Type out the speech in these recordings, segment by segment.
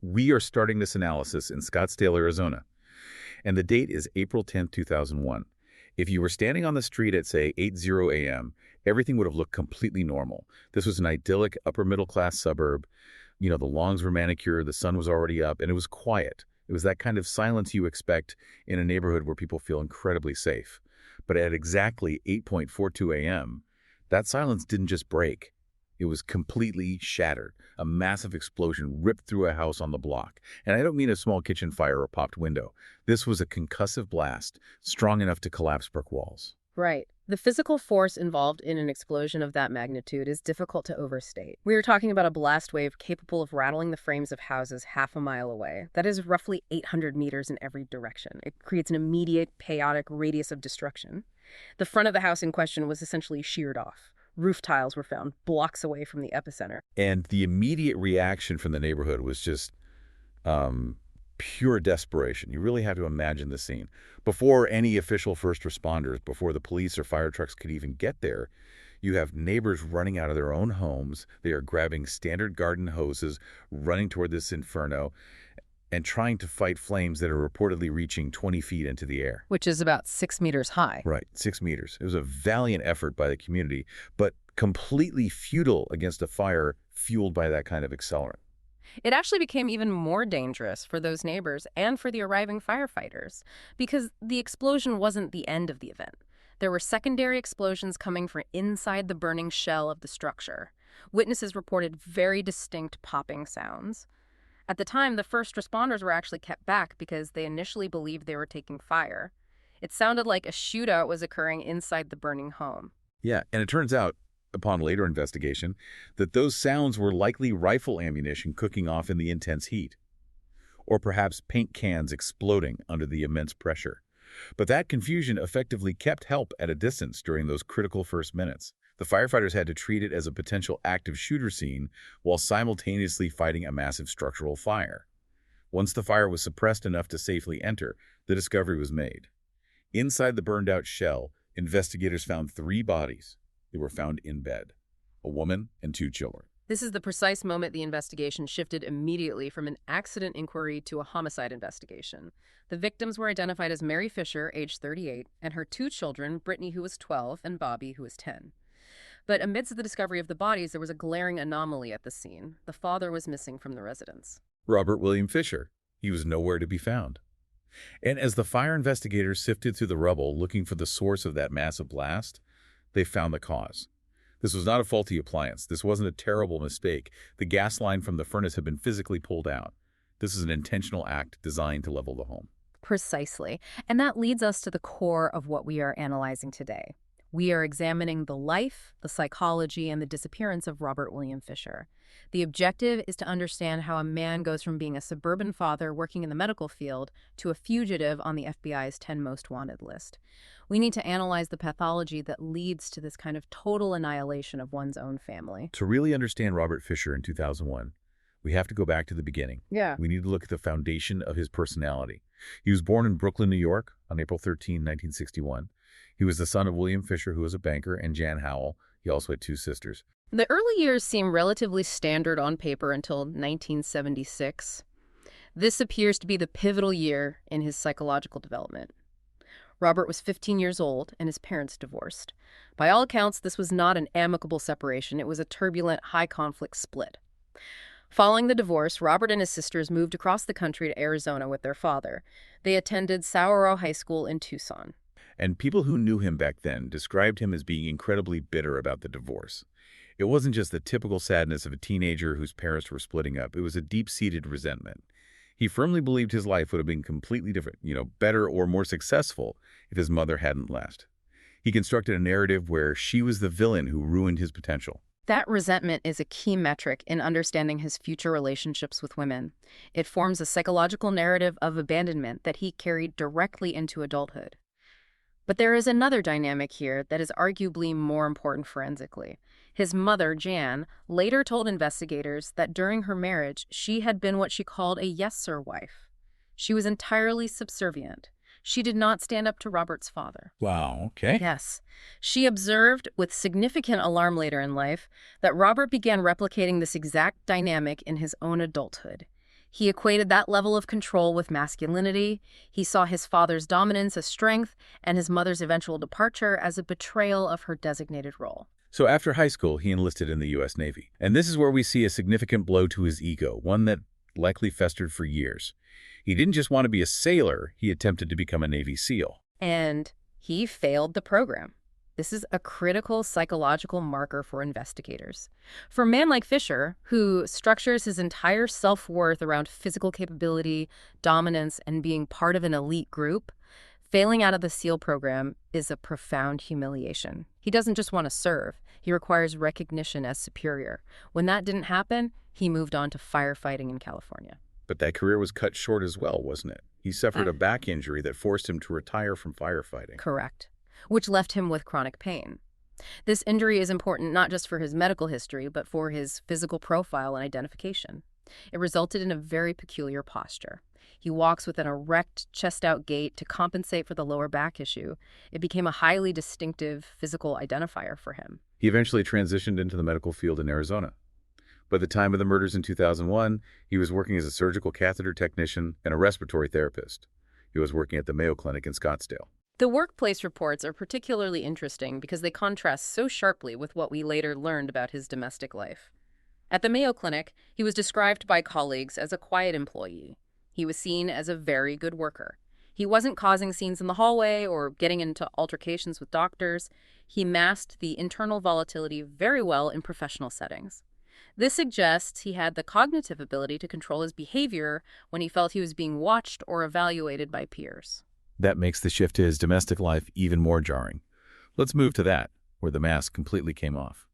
We are starting this analysis in Scottsdale, Arizona, and the date is April 10th, 2001. If you were standing on the street at, say, 8:00 a.m., everything would have looked completely normal. This was an idyllic upper-middle-class suburb. You know, the lawns were manicured, the sun was already up, and it was quiet. It was that kind of silence you expect in a neighborhood where people feel incredibly safe. But at exactly 8:42 a.m., that silence didn't just break. It was completely shattered. A massive explosion ripped through a house on the block. And I don't mean a small kitchen fire or popped window. This was a concussive blast, strong enough to collapse brick walls. Right. The physical force involved in an explosion of that magnitude is difficult to overstate. We are talking about a blast wave capable of rattling the frames of houses half a mile away. That is roughly 800 meters in every direction. It creates an immediate, chaotic radius of destruction. The front of the house in question was essentially sheared off. Roof tiles were found blocks away from the epicenter. And the immediate reaction from the neighborhood was just pure desperation. You really have to imagine the scene. Before any official first responders, before the police or fire trucks could even get there, you have neighbors running out of their own homes. They are grabbing standard garden hoses, running toward this inferno, and trying to fight flames that are reportedly reaching 20 feet into the air. Which is about 6 meters high. Right, 6 meters. It was a valiant effort by the community, but completely futile against a fire fueled by that kind of accelerant. It actually became even more dangerous for those neighbors and for the arriving firefighters, because the explosion wasn't the end of the event. There were secondary explosions coming from inside the burning shell of the structure. Witnesses reported very distinct popping sounds. At the time, the first responders were actually kept back because they initially believed they were taking fire. It sounded like a shootout was occurring inside the burning home. Yeah, and it turns out, upon later investigation, that those sounds were likely rifle ammunition cooking off in the intense heat, or perhaps paint cans exploding under the immense pressure. But that confusion effectively kept help at a distance during those critical first minutes. The firefighters had to treat it as a potential active shooter scene while simultaneously fighting a massive structural fire. Once the fire was suppressed enough to safely enter, the discovery was made. Inside the burned-out shell, investigators found 3 bodies. They were found in bed, a woman and 2 children. This is the precise moment the investigation shifted immediately from an accident inquiry to a homicide investigation. The victims were identified as Mary Fisher, age 38, and her 2 children, Brittany, who was 12, and Bobby, who was 10. But amidst the discovery of the bodies, there was a glaring anomaly at the scene. The father was missing from the residence. Robert William Fisher. He was nowhere to be found. And as the fire investigators sifted through the rubble looking for the source of that massive blast, they found the cause. This was not a faulty appliance. This wasn't a terrible mistake. The gas line from the furnace had been physically pulled out. This is an intentional act designed to level the home. Precisely. And that leads us to the core of what we are analyzing today. We are examining the life, the psychology, and the disappearance of Robert William Fisher. The objective is to understand how a man goes from being a suburban father working in the medical field to a fugitive on the FBI's 10 most wanted list. We need to analyze the pathology that leads to this kind of total annihilation of one's own family. To really understand Robert Fisher in 2001, we have to go back to the beginning. Yeah. We need to look at the foundation of his personality. He was born in Brooklyn, New York on April 13, 1961. He was the son of William Fisher, who was a banker, and Jan Howell. He also had 2 sisters. The early years seem relatively standard on paper until 1976. This appears to be the pivotal year in his psychological development. Robert was 15 years old, and his parents divorced. By all accounts, this was not an amicable separation. It was a turbulent, high-conflict split. Following the divorce, Robert and his sisters moved across the country to Arizona with their father. They attended Saguaro High School in Tucson. And people who knew him back then described him as being incredibly bitter about the divorce. It wasn't just the typical sadness of a teenager whose parents were splitting up. It was a deep-seated resentment. He firmly believed his life would have been completely different, better or more successful if his mother hadn't left. He constructed a narrative where she was the villain who ruined his potential. That resentment is a key metric in understanding his future relationships with women. It forms a psychological narrative of abandonment that he carried directly into adulthood. But there is another dynamic here that is arguably more important forensically. His mother, Jan, later told investigators that during her marriage, she had been what she called a yes sir wife. She was entirely subservient. She did not stand up to Robert's father. Wow, okay. Yes. She observed, with significant alarm later in life, that Robert began replicating this exact dynamic in his own adulthood. He equated that level of control with masculinity. He saw his father's dominance as strength and his mother's eventual departure as a betrayal of her designated role. So after high school, he enlisted in the U.S. Navy. And this is where we see a significant blow to his ego, one that likely festered for years. He didn't just want to be a sailor, he attempted to become a Navy SEAL. And he failed the program. This is a critical psychological marker for investigators. For a man like Fisher, who structures his entire self-worth around physical capability, dominance, and being part of an elite group, failing out of the SEAL program is a profound humiliation. He doesn't just want to serve. He requires recognition as superior. When that didn't happen, he moved on to firefighting in California. But that career was cut short as well, wasn't it? He suffered a back injury that forced him to retire from firefighting. Correct. Which left him with chronic pain. This injury is important not just for his medical history, but for his physical profile and identification. It resulted in a very peculiar posture. He walks with an erect, chest-out gait to compensate for the lower back issue. It became a highly distinctive physical identifier for him. He eventually transitioned into the medical field in Arizona. By the time of the murders in 2001, he was working as a surgical catheter technician and a respiratory therapist. He was working at the Mayo Clinic in Scottsdale. The workplace reports are particularly interesting because they contrast so sharply with what we later learned about his domestic life. At the Mayo Clinic, he was described by colleagues as a quiet employee. He was seen as a very good worker. He wasn't causing scenes in the hallway or getting into altercations with doctors. He masked the internal volatility very well in professional settings. This suggests he had the cognitive ability to control his behavior when he felt he was being watched or evaluated by peers. That makes the shift to his domestic life even more jarring. Let's move to that, where the mask completely came off.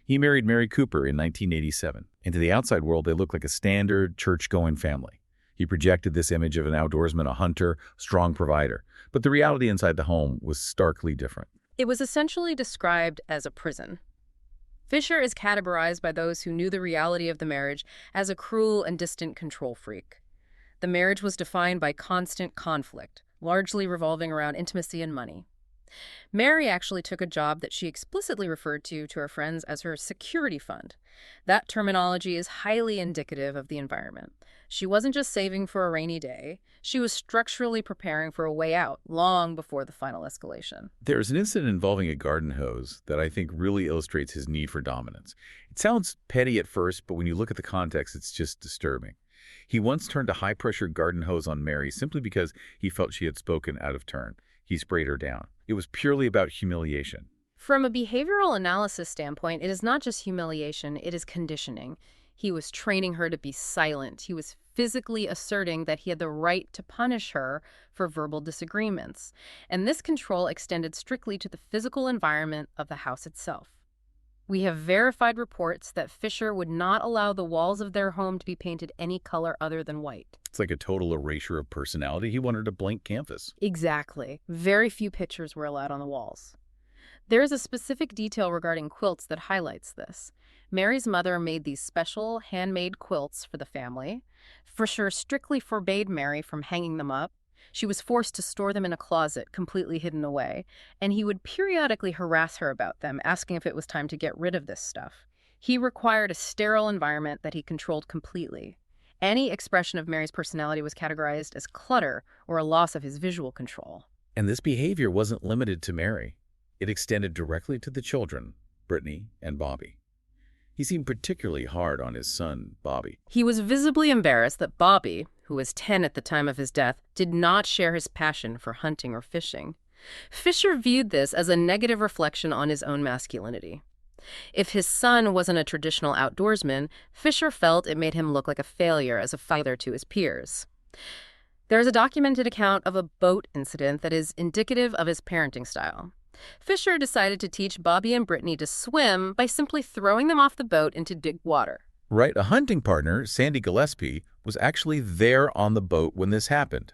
He married Mary Cooper in 1987, and to the outside world they looked like a standard church-going family. He projected this image of an outdoorsman, a hunter, strong provider, but the reality inside the home was starkly different. It was essentially described as a prison. Fisher is categorized by those who knew the reality of the marriage as a cruel and distant control freak. The marriage was defined by constant conflict, largely revolving around intimacy and money. Mary actually took a job that she explicitly referred to her friends as her security fund. That terminology is highly indicative of the environment. She wasn't just saving for a rainy day. She was structurally preparing for a way out long before the final escalation. There's an incident involving a garden hose that I think really illustrates his need for dominance. It sounds petty at first, but when you look at the context, it's just disturbing. He once turned a high-pressure garden hose on Mary simply because he felt she had spoken out of turn. He sprayed her down. It was purely about humiliation. From a behavioral analysis standpoint, it is not just humiliation, it is conditioning. He was training her to be silent. He was physically asserting that he had the right to punish her for verbal disagreements. And this control extended strictly to the physical environment of the house itself. We have verified reports that Fisher would not allow the walls of their home to be painted any color other than white. It's like a total erasure of personality. He wanted a blank canvas. Exactly. Very few pictures were allowed on the walls. There is a specific detail regarding quilts that highlights this. Mary's mother made these special handmade quilts for the family. Fisher strictly forbade Mary from hanging them up. She was forced to store them in a closet, completely hidden away, and he would periodically harass her about them, asking if it was time to get rid of this stuff. He required a sterile environment that he controlled completely. Any expression of Mary's personality was categorized as clutter or a loss of his visual control. And this behavior wasn't limited to Mary. It extended directly to the children, Brittany and Bobby. He seemed particularly hard on his son, Bobby. He was visibly embarrassed that Bobby, who was 10 at the time of his death, did not share his passion for hunting or fishing. Fisher viewed this as a negative reflection on his own masculinity. If his son wasn't a traditional outdoorsman, Fisher felt it made him look like a failure as a father to his peers. There is a documented account of a boat incident that is indicative of his parenting style. Fisher decided to teach Bobby and Brittany to swim by simply throwing them off the boat into deep water. Right, a hunting partner, Sandy Gillespie, was actually there on the boat when this happened.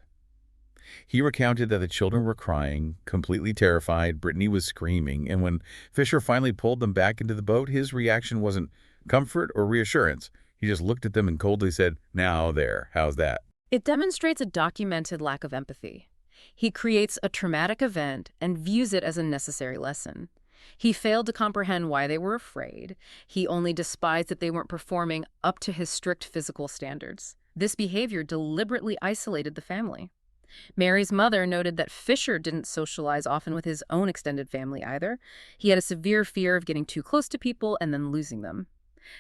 He recounted that the children were crying, completely terrified, Brittany was screaming, and when Fisher finally pulled them back into the boat, his reaction wasn't comfort or reassurance. He just looked at them and coldly said, "Now there, how's that?" It demonstrates a documented lack of empathy. He creates a traumatic event and views it as a necessary lesson. He failed to comprehend why they were afraid. He only despised that they weren't performing up to his strict physical standards. This behavior deliberately isolated the family. Mary's mother noted that Fisher didn't socialize often with his own extended family either. He had a severe fear of getting too close to people and then losing them.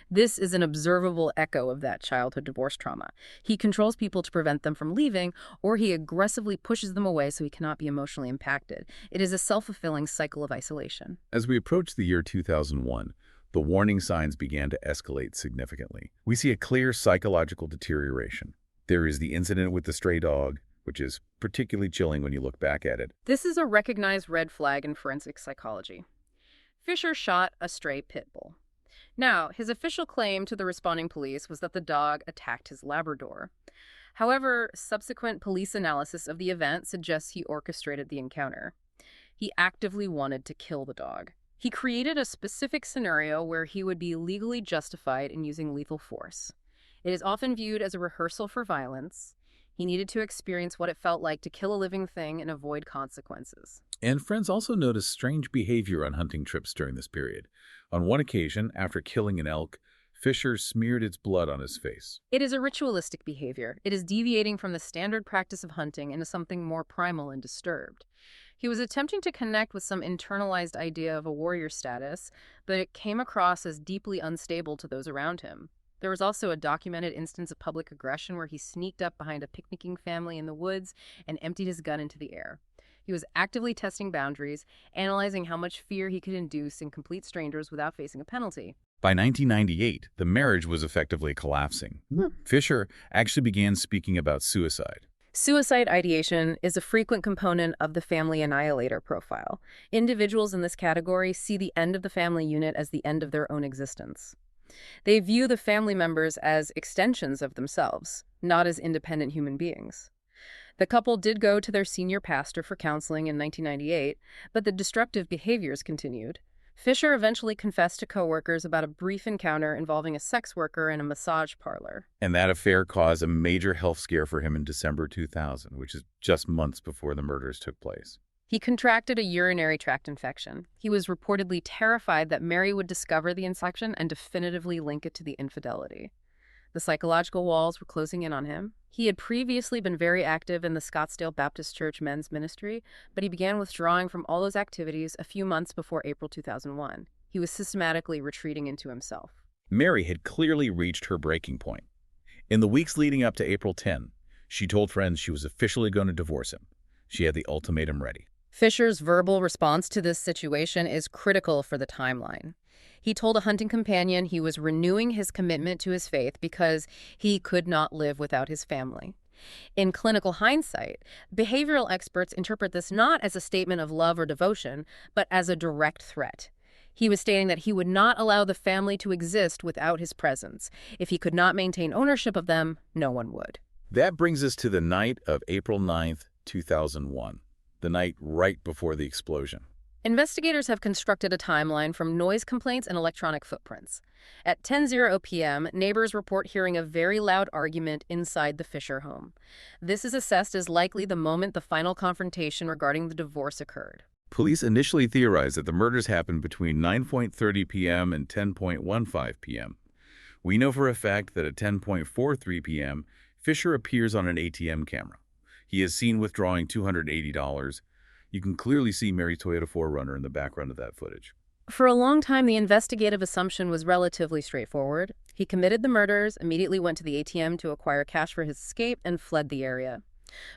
This is an observable echo of that childhood divorce trauma. He controls people to prevent them from leaving, or he aggressively pushes them away so he cannot be emotionally impacted. It is a self-fulfilling cycle of isolation. As we approach the year 2001, the warning signs began to escalate significantly. We see a clear psychological deterioration. There is the incident with the stray dog, which is particularly chilling when you look back at it. This is a recognized red flag in forensic psychology. Fisher shot a stray pit bull. Now, his official claim to the responding police was that the dog attacked his Labrador. However, subsequent police analysis of the event suggests he orchestrated the encounter. He actively wanted to kill the dog. He created a specific scenario where he would be legally justified in using lethal force. It is often viewed as a rehearsal for violence. He needed to experience what it felt like to kill a living thing and avoid consequences. And friends also noticed strange behavior on hunting trips during this period. On one occasion, after killing an elk, Fisher smeared its blood on his face. It is a ritualistic behavior. It is deviating from the standard practice of hunting into something more primal and disturbed. He was attempting to connect with some internalized idea of a warrior status, but it came across as deeply unstable to those around him. There was also a documented instance of public aggression where he sneaked up behind a picnicking family in the woods and emptied his gun into the air. He was actively testing boundaries, analyzing how much fear he could induce in complete strangers without facing a penalty. By 1998, the marriage was effectively collapsing. Fisher actually began speaking about suicide. Suicide ideation is a frequent component of the family annihilator profile. Individuals in this category see the end of the family unit as the end of their own existence. They view the family members as extensions of themselves, not as independent human beings. The couple did go to their senior pastor for counseling in 1998, but the destructive behaviors continued. Fisher eventually confessed to coworkers about a brief encounter involving a sex worker in a massage parlor. And that affair caused a major health scare for him in December 2000, which is just months before the murders took place. He contracted a urinary tract infection. He was reportedly terrified that Mary would discover the infection and definitively link it to the infidelity. The psychological walls were closing in on him. He had previously been very active in the Scottsdale Baptist Church men's ministry, but he began withdrawing from all those activities a few months before April 2001. He was systematically retreating into himself. Mary had clearly reached her breaking point. In the weeks leading up to April 10, she told friends she was officially going to divorce him. She had the ultimatum ready. Fisher's verbal response to this situation is critical for the timeline. He told a hunting companion he was renewing his commitment to his faith because he could not live without his family. In clinical hindsight, behavioral experts interpret this not as a statement of love or devotion, but as a direct threat. He was stating that he would not allow the family to exist without his presence. If he could not maintain ownership of them, no one would. That brings us to the night of April 9th, 2001, the night right before the explosion. Investigators have constructed a timeline from noise complaints and electronic footprints. At 10:00 p.m., neighbors report hearing a very loud argument inside the Fisher home. This is assessed as likely the moment the final confrontation regarding the divorce occurred. Police initially theorized that the murders happened between 9:30 p.m. and 10:15 p.m. We know for a fact that at 10:43 p.m., Fisher appears on an ATM camera. He is seen withdrawing $280. You can clearly see Mary's Toyota 4Runner in the background of that footage. For a long time, the investigative assumption was relatively straightforward. He committed the murders, immediately went to the ATM to acquire cash for his escape, and fled the area.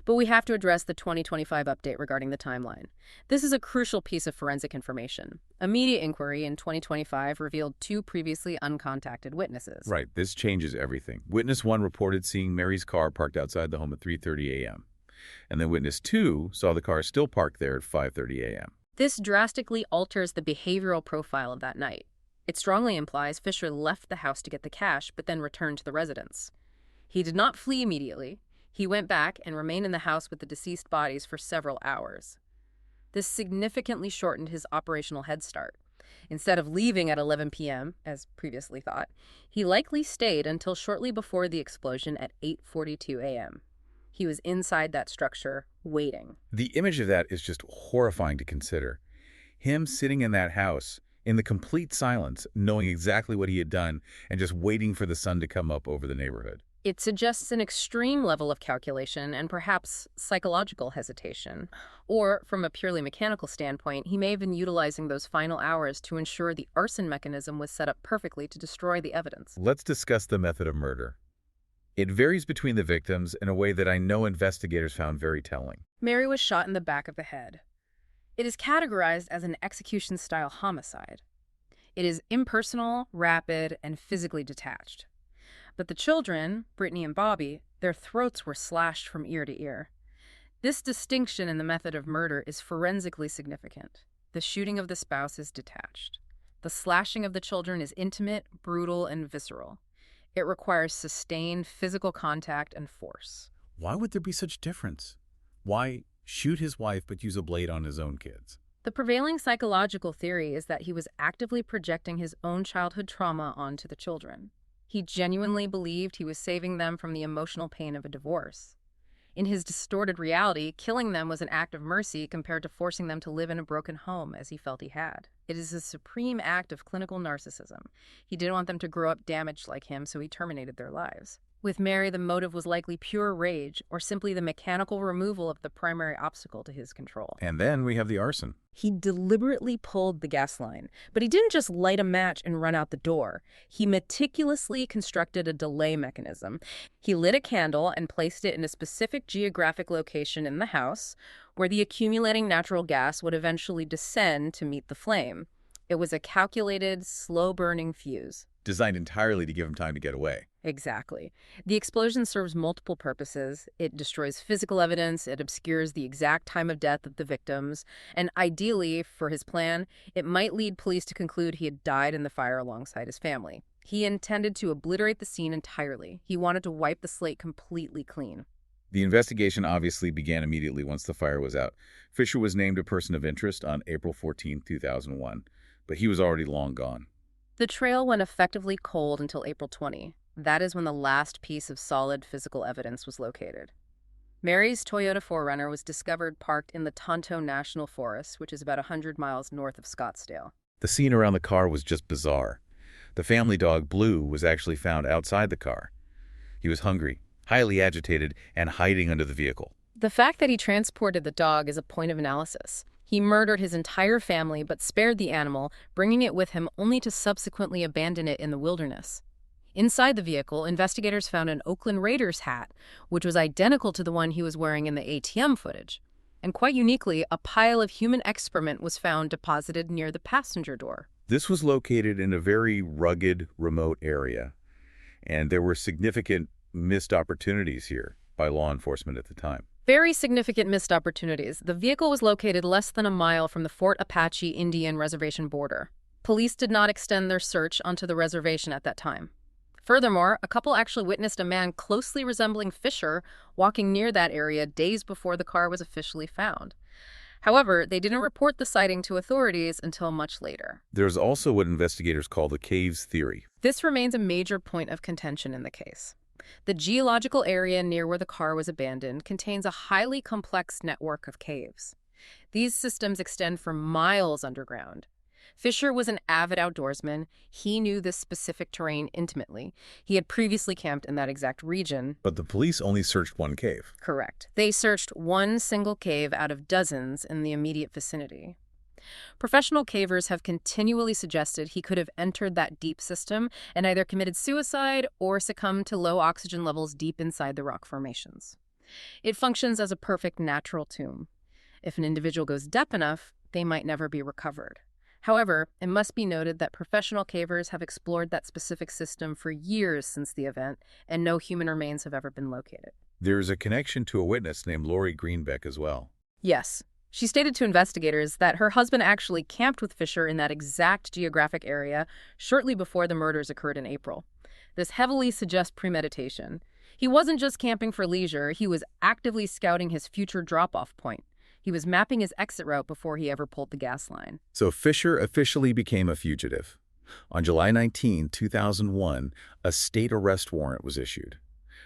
But we have to address the 2025 update regarding the timeline. This is a crucial piece of forensic information. A media inquiry in 2025 revealed 2 previously uncontacted witnesses. Right, this changes everything. Witness 1 reported seeing Mary's car parked outside the home at 3:30 a.m. And then Witness 2 saw the car still parked there at 5:30 a.m. This drastically alters the behavioral profile of that night. It strongly implies Fisher left the house to get the cash, but then returned to the residence. He did not flee immediately. He went back and remained in the house with the deceased bodies for several hours. This significantly shortened his operational head start. Instead of leaving at 11 p.m., as previously thought, he likely stayed until shortly before the explosion at 8:42 a.m. He was inside that structure, waiting. The image of that is just horrifying to consider. Him sitting in that house, in the complete silence, knowing exactly what he had done, and just waiting for the sun to come up over the neighborhood. It suggests an extreme level of calculation and perhaps psychological hesitation. Or, from a purely mechanical standpoint, he may have been utilizing those final hours to ensure the arson mechanism was set up perfectly to destroy the evidence. Let's discuss the method of murder. It varies between the victims in a way that I know investigators found very telling. Mary was shot in the back of the head. It is categorized as an execution-style homicide. It is impersonal, rapid, and physically detached. But the children, Brittany and Bobby, their throats were slashed from ear to ear. This distinction in the method of murder is forensically significant. The shooting of the spouse is detached. The slashing of the children is intimate, brutal, and visceral. It requires sustained physical contact and force. Why would there be such difference? Why shoot his wife but use a blade on his own kids? The prevailing psychological theory is that he was actively projecting his own childhood trauma onto the children. He genuinely believed he was saving them from the emotional pain of a divorce. In his distorted reality, killing them was an act of mercy compared to forcing them to live in a broken home as he felt he had. It is a supreme act of clinical narcissism. He didn't want them to grow up damaged like him, so he terminated their lives. With Mary, the motive was likely pure rage or simply the mechanical removal of the primary obstacle to his control. And then we have the arson. He deliberately pulled the gas line, but he didn't just light a match and run out the door. He meticulously constructed a delay mechanism. He lit a candle and placed it in a specific geographic location in the house where the accumulating natural gas would eventually descend to meet the flame. It was a calculated, slow-burning fuse. Designed entirely to give him time to get away. Exactly. The explosion serves multiple purposes. It destroys physical evidence, it obscures the exact time of death of the victims, and ideally, for his plan, it might lead police to conclude he had died in the fire alongside his family. He intended to obliterate the scene entirely. He wanted to wipe the slate completely clean. The investigation obviously began immediately once the fire was out. Fisher was named a person of interest on April 14, 2001, but he was already long gone. The trail went effectively cold until April 20. That is when the last piece of solid physical evidence was located. Mary's Toyota 4Runner was discovered parked in the Tonto National Forest, which is about 100 miles north of Scottsdale. The scene around the car was just bizarre. The family dog, Blue, was actually found outside the car. He was hungry, highly agitated, and hiding under the vehicle. The fact that he transported the dog is a point of analysis. He murdered his entire family but spared the animal, bringing it with him only to subsequently abandon it in the wilderness. Inside the vehicle, investigators found an Oakland Raiders hat, which was identical to the one he was wearing in the ATM footage. And quite uniquely, a pile of human excrement was found deposited near the passenger door. This was located in a very rugged, remote area, and there were significant missed opportunities here by law enforcement at the time. Very significant missed opportunities. The vehicle was located less than a mile from the Fort Apache Indian Reservation border. Police did not extend their search onto the reservation at that time. Furthermore, a couple actually witnessed a man closely resembling Fisher walking near that area days before the car was officially found. However, they didn't report the sighting to authorities until much later. There's also what investigators call the caves theory. This remains a major point of contention in the case. The geological area near where the car was abandoned contains a highly complex network of caves. These systems extend for miles underground. Fisher was an avid outdoorsman. He knew this specific terrain intimately. He had previously camped in that exact region. But the police only searched one cave. Correct. They searched one single cave out of dozens in the immediate vicinity. Professional cavers have continually suggested he could have entered that deep system and either committed suicide or succumbed to low oxygen levels deep inside the rock formations. It functions as a perfect natural tomb. If an individual goes deep enough, they might never be recovered. However, it must be noted that professional cavers have explored that specific system for years since the event, and no human remains have ever been located. There's a connection to a witness named Lori Greenbeck as well. Yes. She stated to investigators that her husband actually camped with Fisher in that exact geographic area shortly before the murders occurred in April. This heavily suggests premeditation. He wasn't just camping for leisure, he was actively scouting his future drop-off point. He was mapping his exit route before he ever pulled the gas line. So Fisher officially became a fugitive. On July 19, 2001, a state arrest warrant was issued.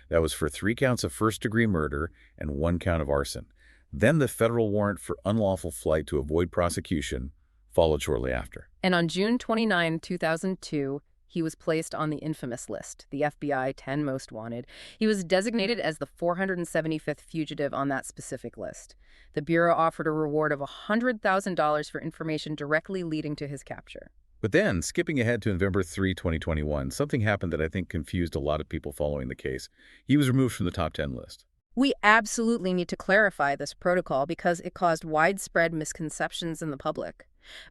That was for 3 counts of first-degree murder and 1 count of arson. Then the federal warrant for unlawful flight to avoid prosecution followed shortly after. And on June 29, 2002, He was placed on the infamous list, the FBI 10 Most Wanted. He was designated as the 475th fugitive on that specific list. The Bureau offered a reward of $100,000 for information directly leading to his capture. But then, skipping ahead to November 3, 2021, something happened that I think confused a lot of people following the case. He was removed from the top 10 list. We absolutely need to clarify this protocol because it caused widespread misconceptions in the public.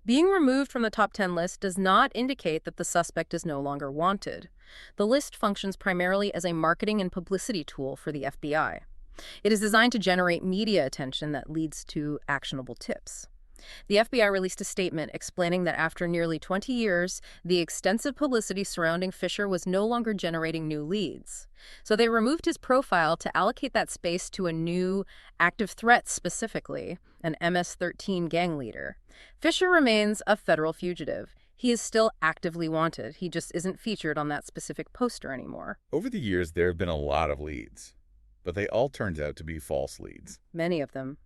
Being removed from the top 10 list does not indicate that the suspect is no longer wanted. The list functions primarily as a marketing and publicity tool for the FBI. It is designed to generate media attention that leads to actionable tips. The FBI released a statement explaining that after nearly 20 years, the extensive publicity surrounding Fisher was no longer generating new leads. So they removed his profile to allocate that space to a new active threat, specifically an MS-13 gang leader. Fisher remains a federal fugitive. He is still actively wanted. He just isn't featured on that specific poster anymore. Over the years, there have been a lot of leads, but they all turned out to be false leads. Many of them.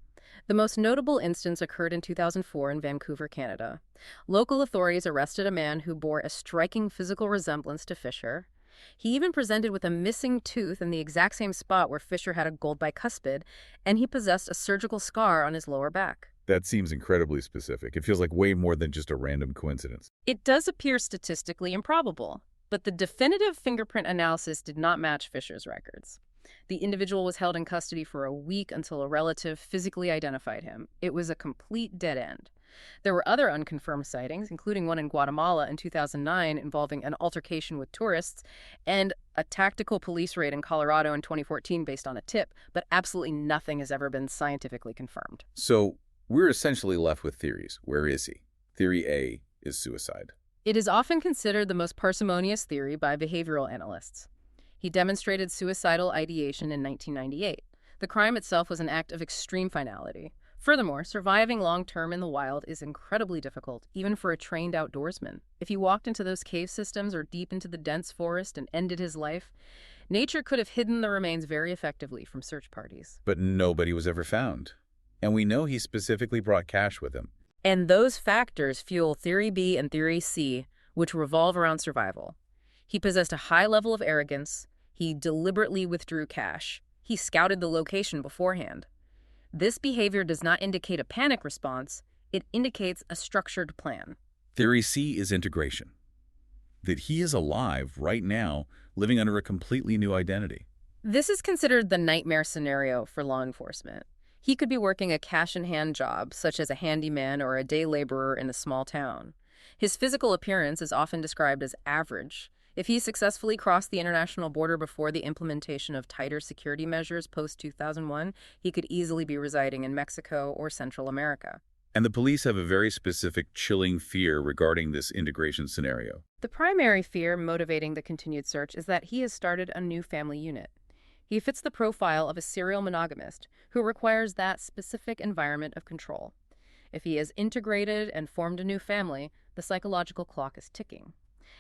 The most notable instance occurred in 2004 in Vancouver, Canada. Local authorities arrested a man who bore a striking physical resemblance to Fisher. He even presented with a missing tooth in the exact same spot where Fisher had a gold bicuspid, and he possessed a surgical scar on his lower back. That seems incredibly specific. It feels like way more than just a random coincidence. It does appear statistically improbable, but the definitive fingerprint analysis did not match Fisher's records. The individual was held in custody for a week until a relative physically identified him. It was a complete dead end. There were other unconfirmed sightings, including one in Guatemala in 2009 involving an altercation with tourists, and a tactical police raid in Colorado in 2014 based on a tip, but absolutely nothing has ever been scientifically confirmed. So we're essentially left with theories. Where is he? Theory A is suicide. It is often considered the most parsimonious theory by behavioral analysts. He demonstrated suicidal ideation in 1998. The crime itself was an act of extreme finality. Furthermore, surviving long-term in the wild is incredibly difficult, even for a trained outdoorsman. If he walked into those cave systems or deep into the dense forest and ended his life, nature could have hidden the remains very effectively from search parties. But nobody was ever found. And we know he specifically brought cash with him. And those factors fuel Theory B and Theory C, which revolve around survival. He possessed a high level of arrogance. He deliberately withdrew cash. He scouted the location beforehand. This behavior does not indicate a panic response. It indicates a structured plan. Theory C is integration. That he is alive right now, living under a completely new identity. This is considered the nightmare scenario for law enforcement. He could be working a cash-in-hand job, such as a handyman or a day laborer in a small town. His physical appearance is often described as average. If he successfully crossed the international border before the implementation of tighter security measures post-2001, he could easily be residing in Mexico or Central America. And the police have a very specific, chilling fear regarding this integration scenario. The primary fear motivating the continued search is that he has started a new family unit. He fits the profile of a serial monogamist who requires that specific environment of control. If he has integrated and formed a new family, the psychological clock is ticking.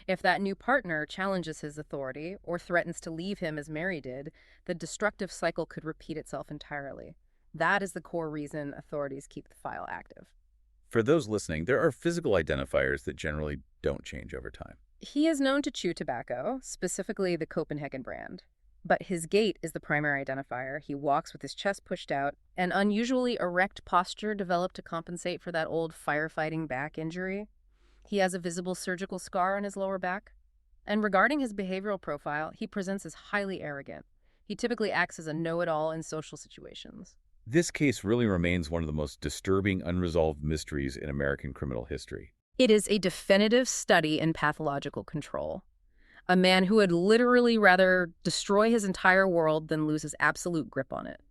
If that new partner challenges his authority or threatens to leave him as Mary did, the destructive cycle could repeat itself entirely. That is the core reason authorities keep the file active. For those listening, there are physical identifiers that generally don't change over time. He is known to chew tobacco, specifically the Copenhagen brand. But his gait is the primary identifier. He walks with his chest pushed out. An unusually erect posture developed to compensate for that old firefighting back injury. He has a visible surgical scar on his lower back. And regarding his behavioral profile, he presents as highly arrogant. He typically acts as a know-it-all in social situations. This case really remains one of the most disturbing, unresolved mysteries in American criminal history. It is a definitive study in pathological control. A man who would literally rather destroy his entire world than lose his absolute grip on it.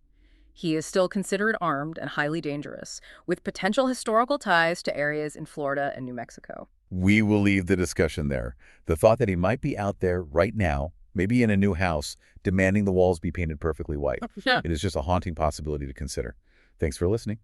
He is still considered armed and highly dangerous, with potential historical ties to areas in Florida and New Mexico. We will leave the discussion there. The thought that he might be out there right now, maybe in a new house, demanding the walls be painted perfectly white. It is just a haunting possibility to consider. Thanks for listening.